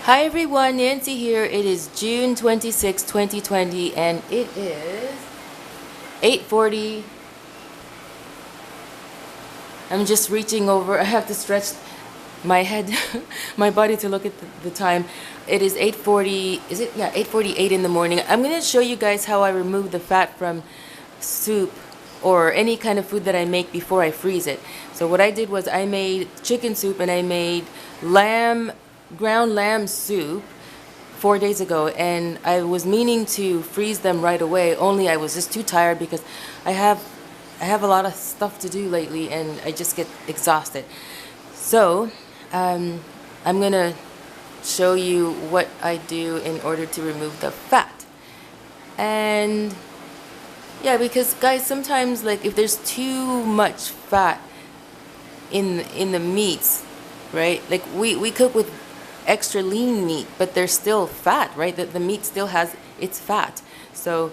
Hi everyone, Nancy here. It is June 26, 2020 and it is 8:40. I'm just reaching over. I have to stretch my head, my body to look at the time. It is 8:40. Is it? Yeah, 8:48 in the morning. I'm going to show you guys how I remove the fat from soup or any kind of food that I make before I freeze it. So what I did was I made chicken soup and I made ground lamb soup 4 days ago, and I was meaning to freeze them right away, only I was just too tired because I have a lot of stuff to do lately and I just get exhausted. So I'm gonna show you what I do in order to remove the fat. And yeah, because guys, sometimes like if there's too much fat in the meats, right? Like we cook with extra lean meat, but there's still fat, right? The meat still has its fat. So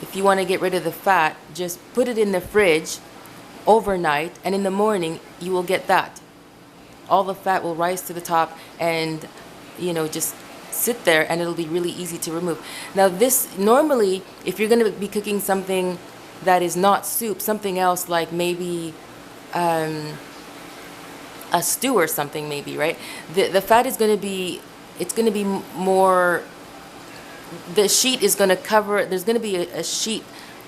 if you want to get rid of the fat, just put it in the fridge overnight, and in the morning you will get that. All the fat will rise to the top, and just sit there, and it'll be really easy to remove. Now this, normally if you're going to be cooking something that is not soup, something else like maybe a stew or something, maybe, right? The fat is going to be, it's going to be more, the sheet is going to cover, there's going to be a sheet,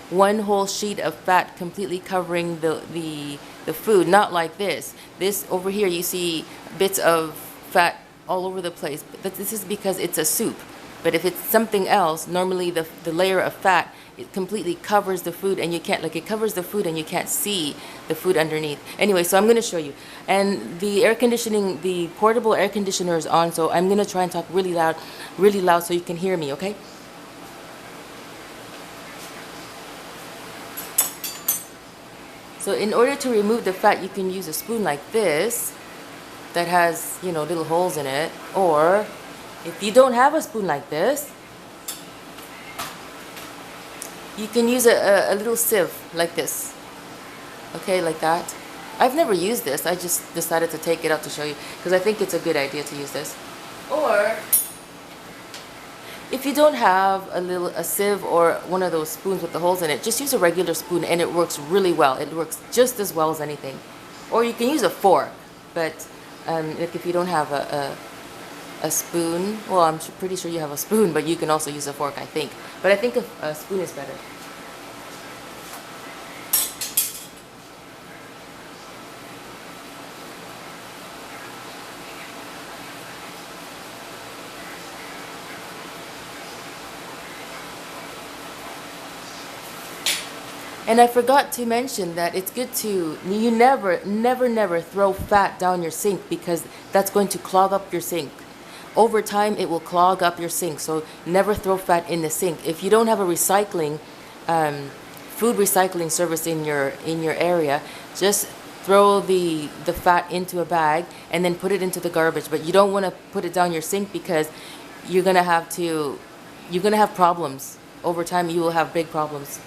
one whole sheet of fat completely covering the food, not like this. This over here, you see bits of fat all over the place, but this is because it's a soup. But if it's something else, normally the layer of fat, it completely covers the food, and you can't, like, it covers the food and you can't see the food underneath. Anyway, so I'm going to show you. And the air conditioning, the portable air conditioner is on, so I'm going to try and talk really loud so you can hear me, okay? So in order to remove the fat, you can use a spoon like this that has, little holes in it, or if you don't have a spoon like this, you can use a little sieve like this. Okay, like that. I've never used this. I just decided to take it out to show you because I think it's a good idea to use this. Or if you don't have a sieve or one of those spoons with the holes in it, just use a regular spoon and it works really well. It works just as well as anything. Or you can use a fork, but like if you don't have a spoon, well, I'm pretty sure you have a spoon, but you can also use a fork, I think. But I think a spoon is better. And I forgot to mention that it's good to, you never throw fat down your sink, because that's going to clog up your sink. Over time, it will clog up your sink, so never throw fat in the sink. If you don't have a recycling, food recycling service in your area, just throw the fat into a bag and then put it into the garbage. But you don't want to put it down your sink, because you're gonna have problems. Over time, you will have big problems.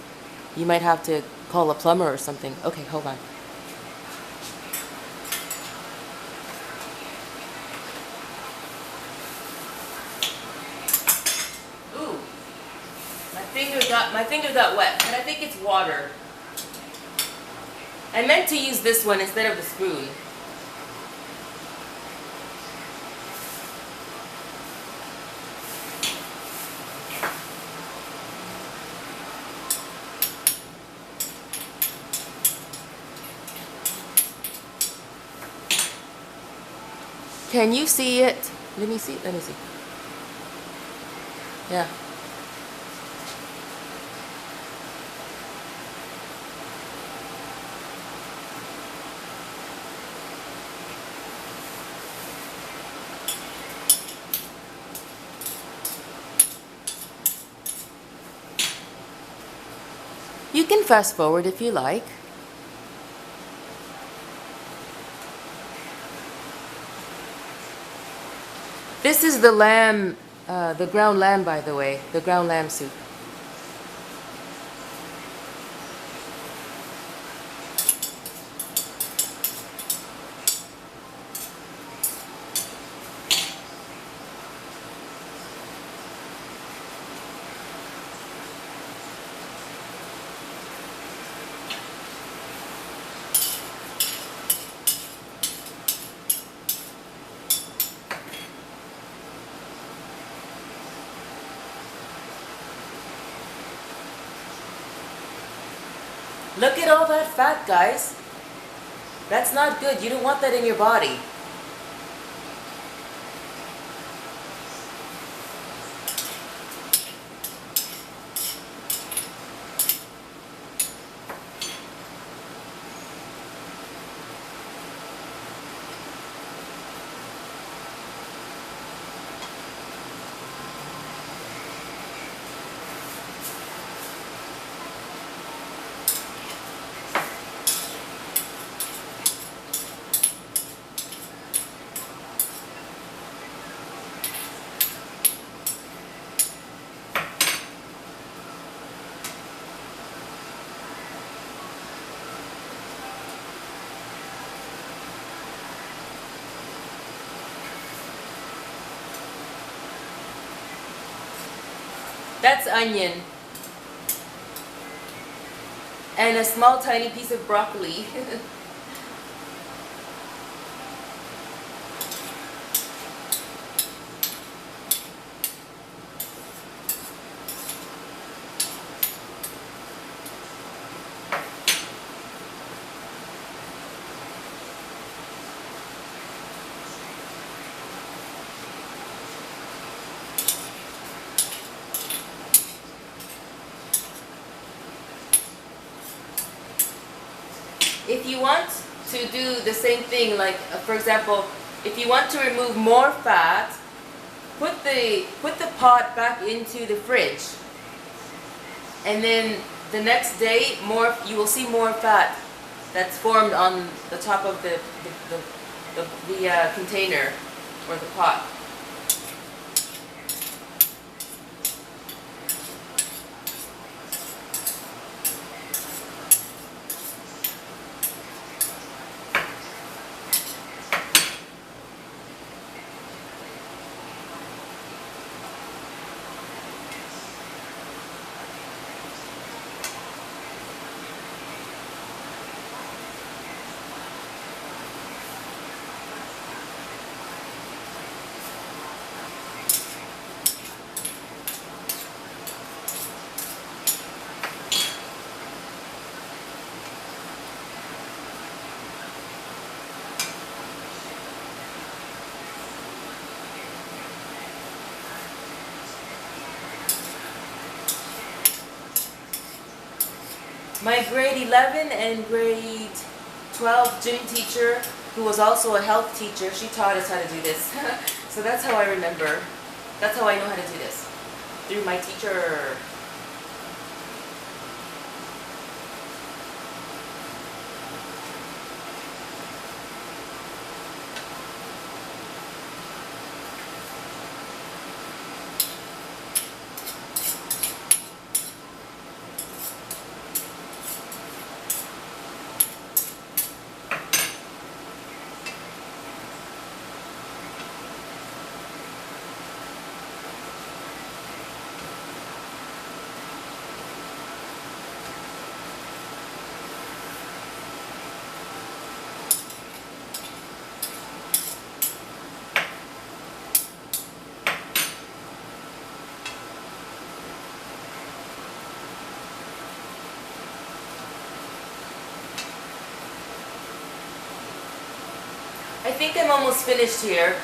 You might have to call a plumber or something. Okay, hold on. Ooh, my finger got wet, but I think it's water. I meant to use this one instead of the spoon. Can you see it? Let me see. Yeah. You can fast forward if you like. This is the lamb, the ground lamb, by the way, the ground lamb soup. Look at all that fat, guys. That's not good. You don't want that in your body. That's onion. And a small tiny piece of broccoli. If you want to do the same thing, like for example, if you want to remove more fat, put the pot back into the fridge, and then the next day you will see more fat that's formed on the top of the container or the pot. My grade 11 and grade 12 gym teacher, who was also a health teacher, she taught us how to do this. So that's how I remember. That's how I know how to do this. Through my teacher. I think I'm almost finished here.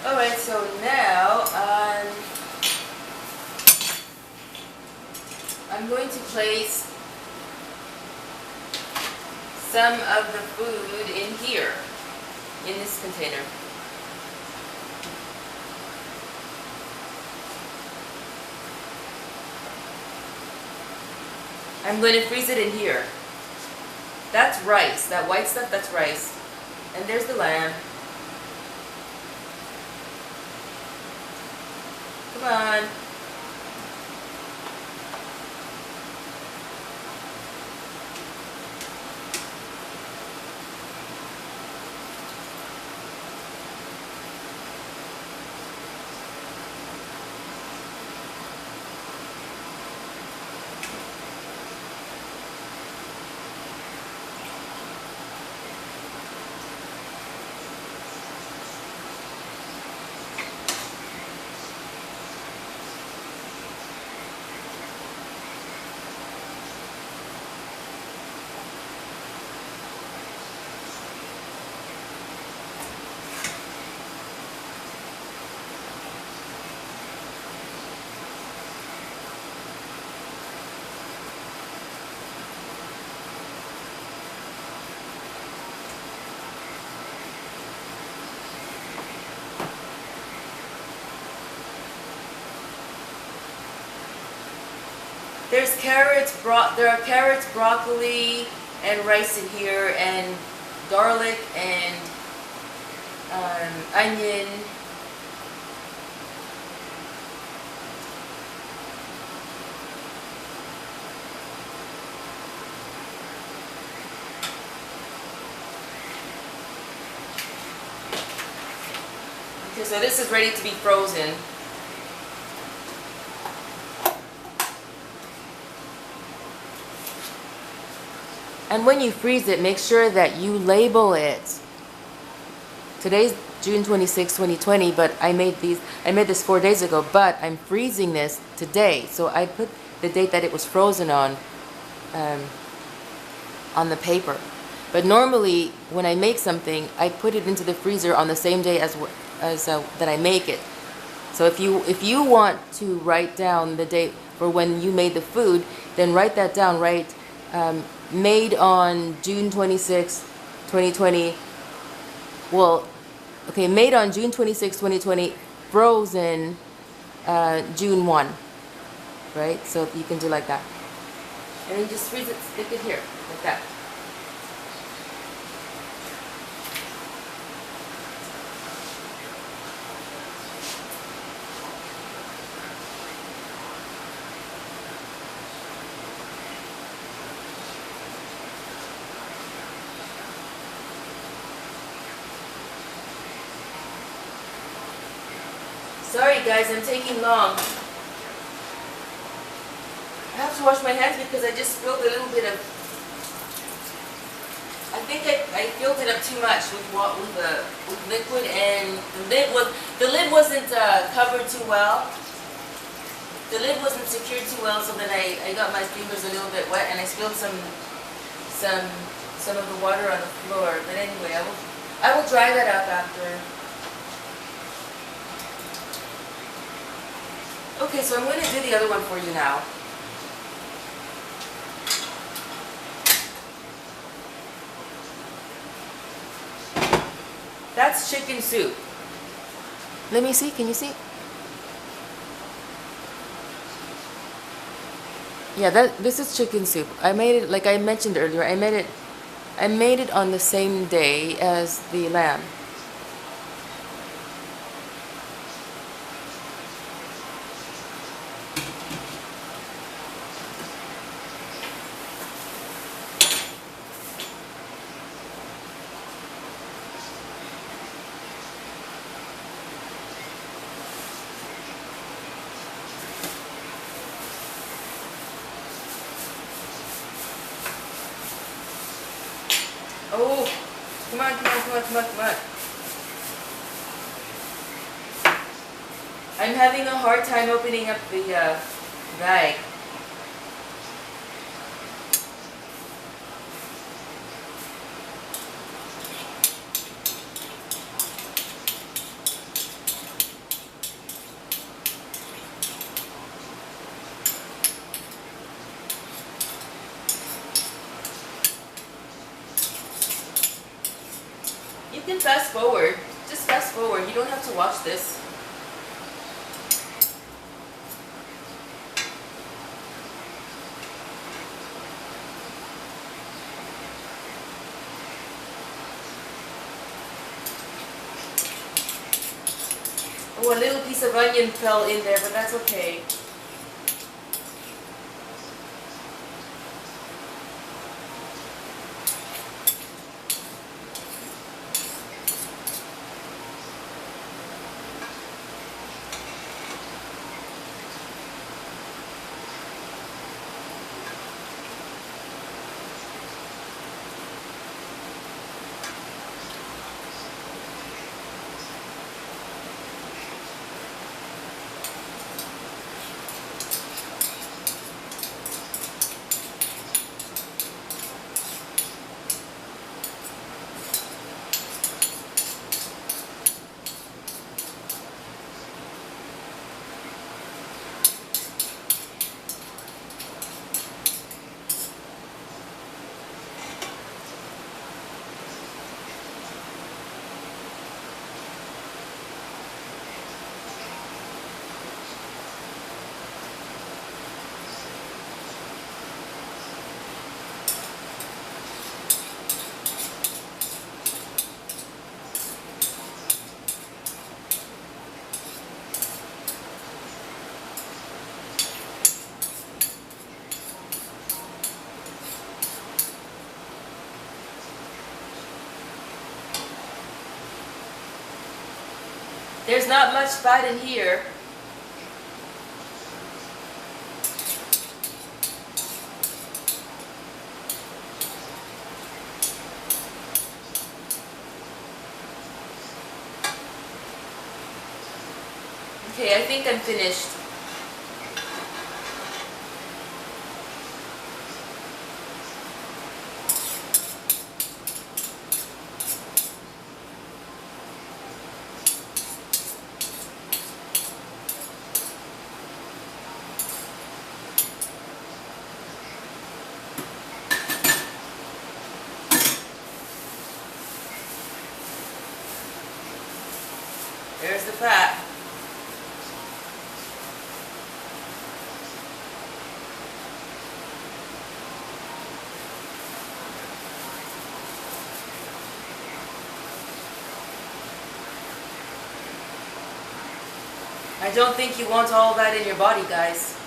Alright, so now I'm going to place some of the food in here, in this container. I'm going to freeze it in here. That's rice. That white stuff, that's rice. And there's the lamb. on. There are carrots, broccoli, and rice in here, and garlic, and onion. Okay, so this is ready to be frozen. And when you freeze it, make sure that you label it. Today's June 26, 2020, but I made this 4 days ago, but I'm freezing this today. So I put the date that it was frozen on the paper. But normally, when I make something, I put it into the freezer on the same day as that I make it. So if you want to write down the date for when you made the food, then write that down. Write made on June 26, 2020. Well, okay, made on June 26, 2020, frozen June 1, right? So you can do like that. And then just freeze it, stick it here, like that. Sorry guys, I'm taking long. I have to wash my hands because I just spilled a little bit of... I think I filled it up too much with liquid, and the lid wasn't covered too well. The lid wasn't secured too well, so then I got my fingers a little bit wet and I spilled some of the water on the floor. But anyway, I will dry that up after. Okay, so I'm going to do the other one for you now. That's chicken soup. Let me see, can you see? Yeah, this is chicken soup. I made it, like I mentioned earlier, I made it on the same day as the lamb. Oh, come on. I'm having a hard time opening up the bag. You can fast forward. Just fast forward. You don't have to watch this. Oh, a little piece of onion fell in there, but that's okay. There's not much fat in here. Okay, I think I'm finished. There's the fat. I don't think you want all that in your body, guys.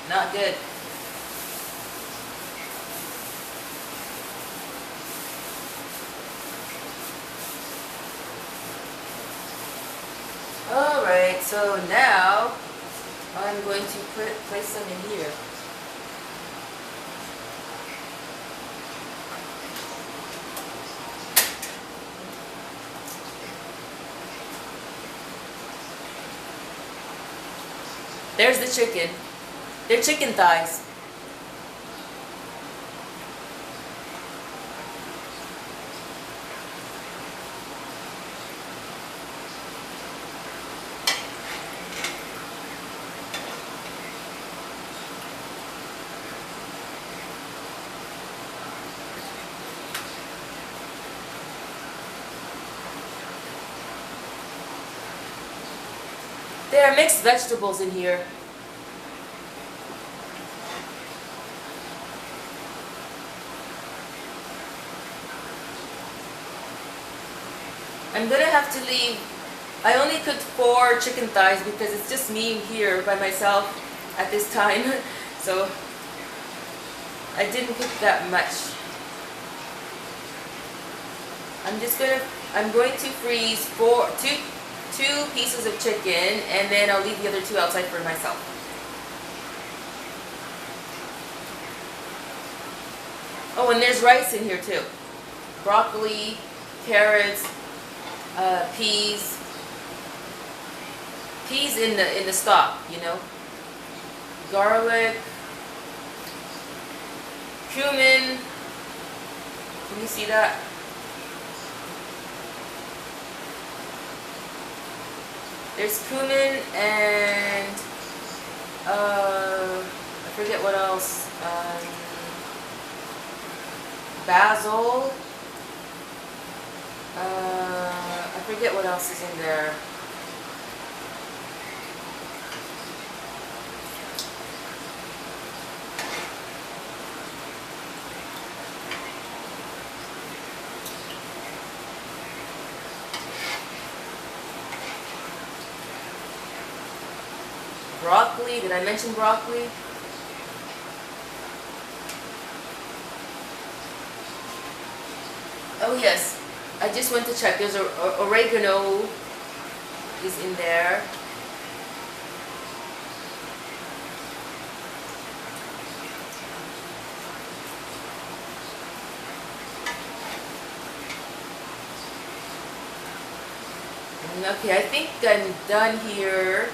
Not good. Alright, so now I'm going to place some in here. There's the chicken. They're chicken thighs. There are mixed vegetables in here. I'm gonna have to leave. I only cooked 4 chicken thighs because it's just me here by myself at this time. So I didn't cook that much. I'm going to freeze two pieces of chicken, and then I'll leave the other 2 outside for myself. Oh, and there's rice in here too. Broccoli, carrots, peas. Peas in the stock, you know. Garlic, cumin. Can you see that? There's cumin and I forget what else. Basil. I forget what else is in there. broccoli. Did I mention broccoli? Oh yes, I just went to check. There's oregano is in there. Okay, I think I'm done here.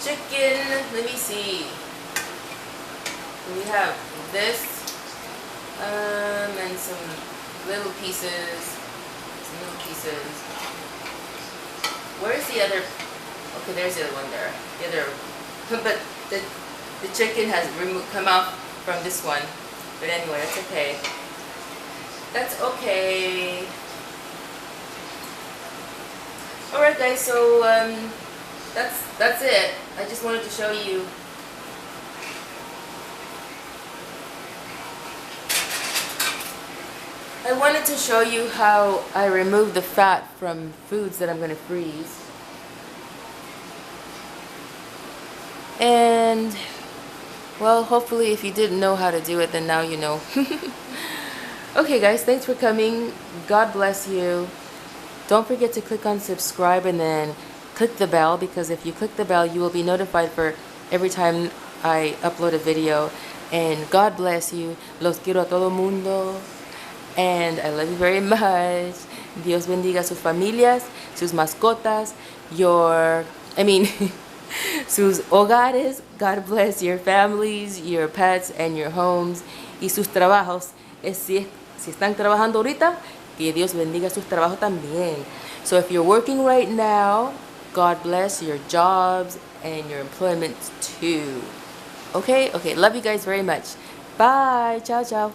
Chicken, let me see. We have this, and some little pieces. Where's the other? Okay, there's the other one there. The other, but the chicken has come out from this one. But anyway, that's okay. That's okay. All right, guys. So that's it. I just wanted to show you. I wanted to show you how I remove the fat from foods that I'm going to freeze. And, well, hopefully if you didn't know how to do it, then now you know. Okay, guys, thanks for coming. God bless you. Don't forget to click on subscribe and then click the bell, because if you click the bell, you will be notified for every time I upload a video. And God bless you. Los quiero a todo mundo. And I love you very much. Dios bendiga sus familias, sus mascotas, sus hogares. God bless your families, your pets, and your homes. Y sus trabajos. Si están trabajando ahorita, que Dios bendiga sus trabajos también. So if you're working right now, God bless your jobs and your employment too. Okay? Okay, love you guys very much. Bye. Ciao, ciao.